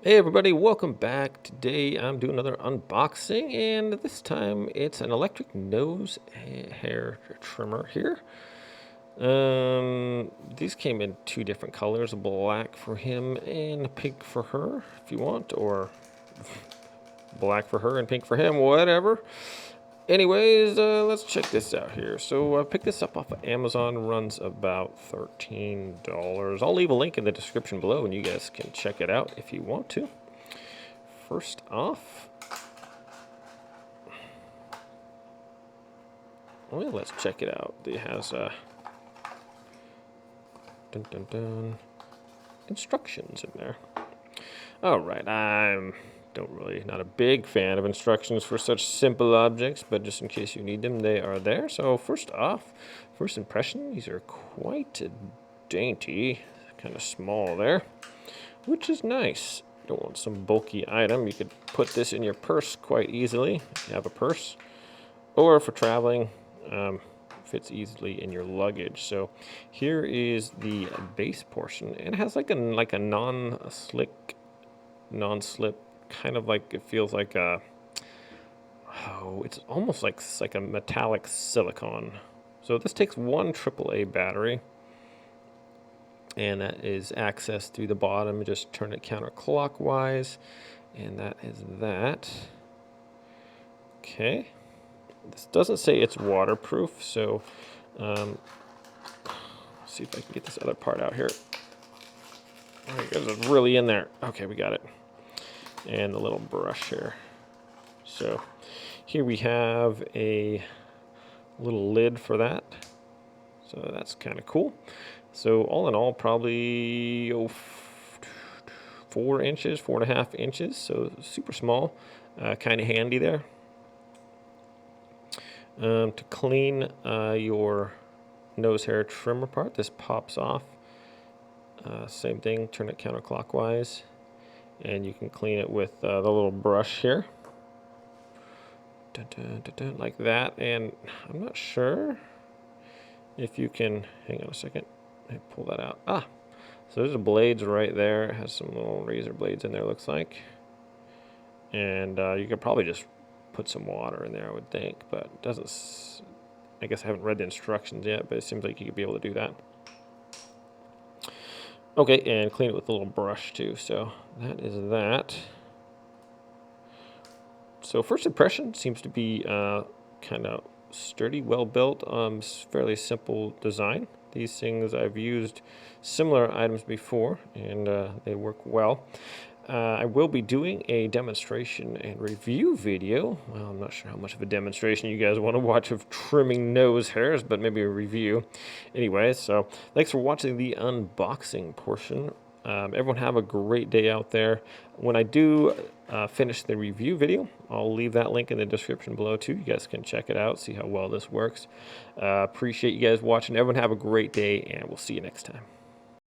Hey everybody, welcome back. Today I'm doing another unboxing, and this time it's an electric nose hair trimmer here. These came in two different colors, black for him and pink for her, if you want, or black for her and pink for him, whatever. Anyways, let's check this out here. So I picked this up off of Amazon, runs about $13. I'll leave a link in the description below and you guys can check it out if you want to. First off, well, let's check it out. It has instructions in there. All right, not a big fan of instructions for such simple objects, but just in case you need them, they are there. So first off, first impression, these are quite dainty, kind of small there, which is nice. Don't want some bulky item. You could put this in your purse quite easily if you have a purse, or for traveling, fits easily in your luggage. So here is the base portion. It has like a non-slip, kind of like, it feels like a, oh, it's almost like a metallic silicone. So this takes one AAA battery, and that is accessed through the bottom. Just turn it counterclockwise, and that is that. Okay. This doesn't say it's waterproof, so see if I can get this other part out here. Oh, you guys are really in there. Okay, we got it. And the little brush here. So here we have a little lid for that. So that's kind of cool. So all in all, probably 4 inches, 4.5 inches. So super small, kind of handy there. To clean your nose hair trimmer part, this pops off. Same thing, turn it counterclockwise, and you can clean it with the little brush here. Dun, dun, dun, dun, like that. And I'm not sure if you can, hang on a second, pull that out. So there's the blades right there. It has some little razor blades in there, looks like. And you could probably just put some water in there, I would think, but it doesn't. I guess I haven't read the instructions yet, but it seems like you could be able to do that. Okay, and clean it with a little brush too. So that is that. So first impression seems to be kind of sturdy, well built, fairly simple design. These things, I've used similar items before, and they work well. I will be doing a demonstration and review video. Well, I'm not sure how much of a demonstration you guys want to watch of trimming nose hairs, but maybe a review. Anyway, so thanks for watching the unboxing portion. Everyone have a great day out there. When I do finish the review video, I'll leave that link in the description below too. You guys can check it out, see how well this works. Appreciate you guys watching. Everyone have a great day, and we'll see you next time.